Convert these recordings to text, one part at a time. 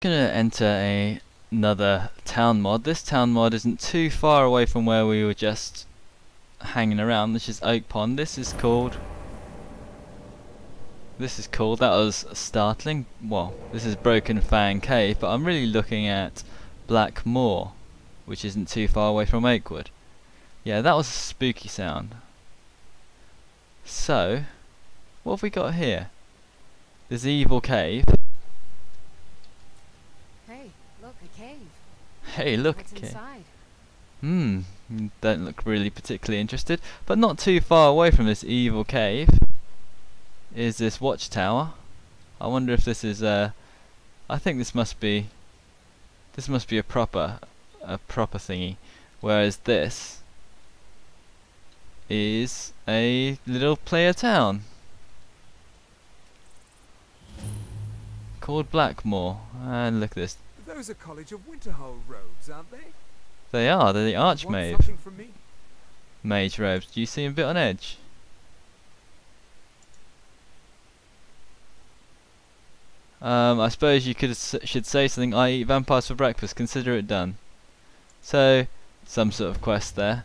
Gonna enter another town mod. This town mod isn't too far away from where we were just hanging around. This is Oak Pond. This is called. That was startling. Well, this is Broken Fang Cave, but I'm really looking at Blackmoor, which isn't too far away from Oakwood. Yeah, that was a spooky sound. So, what have we got here? This evil cave. Hey, look, a cave. Hey, look, What's a cave. inside? Don't look really particularly interested, but not too far away from this evil cave is this watchtower. I wonder if this is I think this must be a proper thingy, whereas this is a little player town called Blackmoor. And look at this. Those are College of Winterhold robes, aren't they? They are. They're the Want Archmage something from me? mage robes. Do you seem a bit on edge? I suppose you should say something. I eat vampires for breakfast. Consider it done. So, some sort of quest there.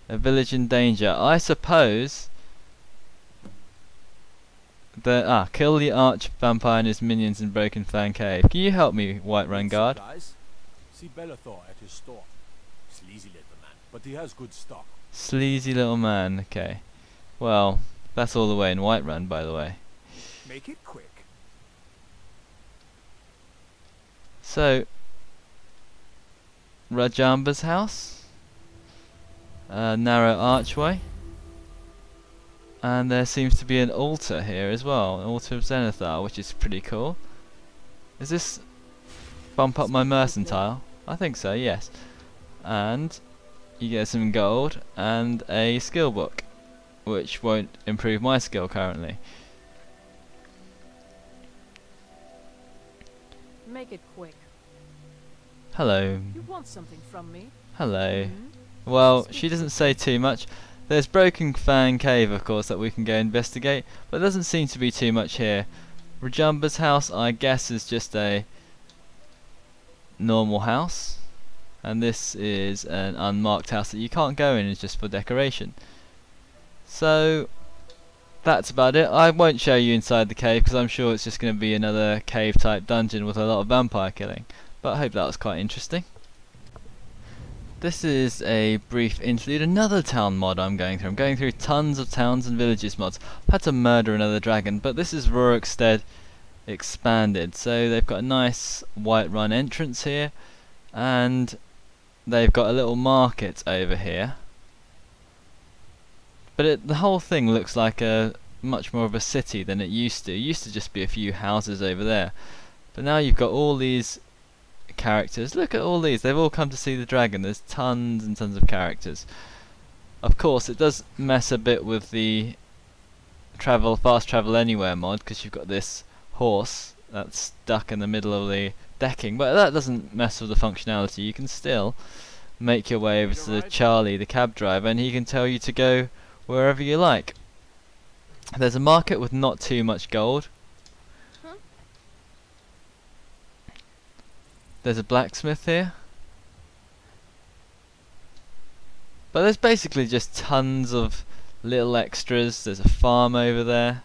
A village in danger. I suppose that kill the arch vampire and his minions in Broken Fang Cave. Can you help me, Whiterun Guard? Supplies? See Bellathor at his store. Sleazy little man, but he has good stock. Sleazy little man. Okay. Well, that's all the way in Whiterun, by the way. Make it quick. So, Rajamba's house. Narrow archway. And there seems to be an altar here as well. An altar of Zenithar, which is pretty cool. Is this bump up my mercantile? I think so, yes. And you get some gold and a skill book, which won't improve my skill currently. Make it quick. Hello. You want something from me? Hello. Hmm? Well, she doesn't say too much. There's Broken Fang Cave, of course, that we can go investigate, but there doesn't seem to be too much here. Rajamba's house, I guess, is just a normal house, and this is an unmarked house that you can't go in, it's just for decoration. So, that's about it. I won't show you inside the cave, because I'm sure it's just going to be another cave-type dungeon with a lot of vampire killing, but I hope that was quite interesting. This is a brief interlude, another town mod I'm going through. I'm going through tons of towns and villages mods. I've had to murder another dragon, but this is Roericks stead expanded. So they've got a nice Whiterun entrance here, and they've got a little market over here. But the whole thing looks like a much more of a city than it used to. It used to just be a few houses over there. But now you've got all these characters. Look at all these. They've all come to see the dragon. There's tons and tons of characters. Of course, it does mess a bit with the fast travel anywhere mod, because you've got this horse that's stuck in the middle of the decking, but that doesn't mess with the functionality. You can still make your way over to Charlie, the cab driver, and he can tell you to go wherever you like. There's a market with not too much gold. There's a blacksmith here. But there's basically just tons of little extras. There's a farm over there.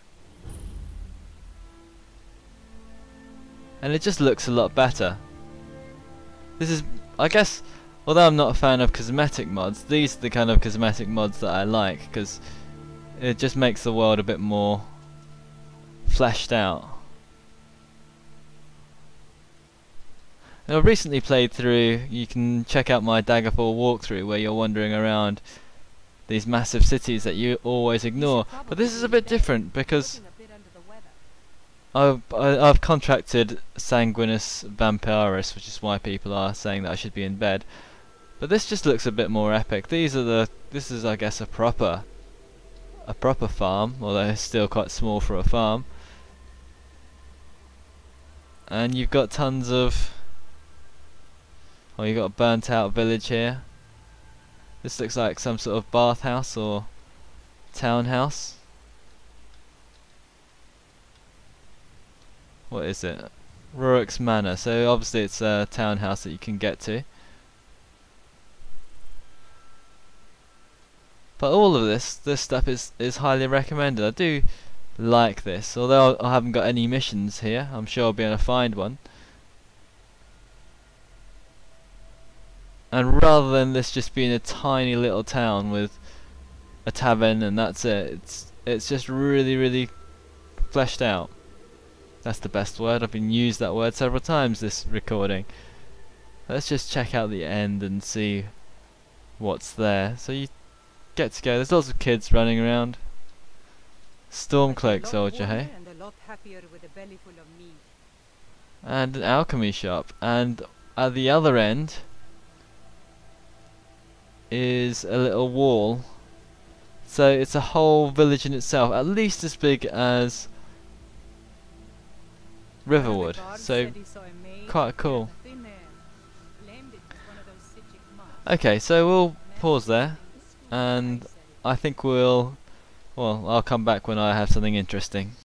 And it just looks a lot better. This is, I guess, although I'm not a fan of cosmetic mods, these are the kind of cosmetic mods that I like, because it just makes the world a bit more fleshed out. I've recently played through, you can check out my Daggerfall walkthrough where you're wandering around these massive cities that you always ignore. But this is a bit different because I've contracted sanguinis vampiris, which is why people are saying that I should be in bed. But this just looks a bit more epic. This is, I guess, a proper farm, although it's still quite small for a farm. And you've got tons of, you've got a burnt out village here. This looks like some sort of bathhouse or townhouse. What is it? Roericks Manor. So obviously it's a townhouse that you can get to. But all of this stuff is highly recommended. I do like this, although I haven't got any missions here. I'm sure I'll be able to find one. And rather than this just being a tiny little town with a tavern and that's it, it's just really fleshed out. That's the best word. I've been used that word several times this recording. Let's just check out the end and see what's there. So you get to go. There's lots of kids running around. Stormcloak soldier, hey? And an alchemy shop. And at the other end is a little wall. So it's a whole village in itself, at least as big as Riverwood. So quite cool. Okay, so we'll pause there, and I think I'll come back when I have something interesting.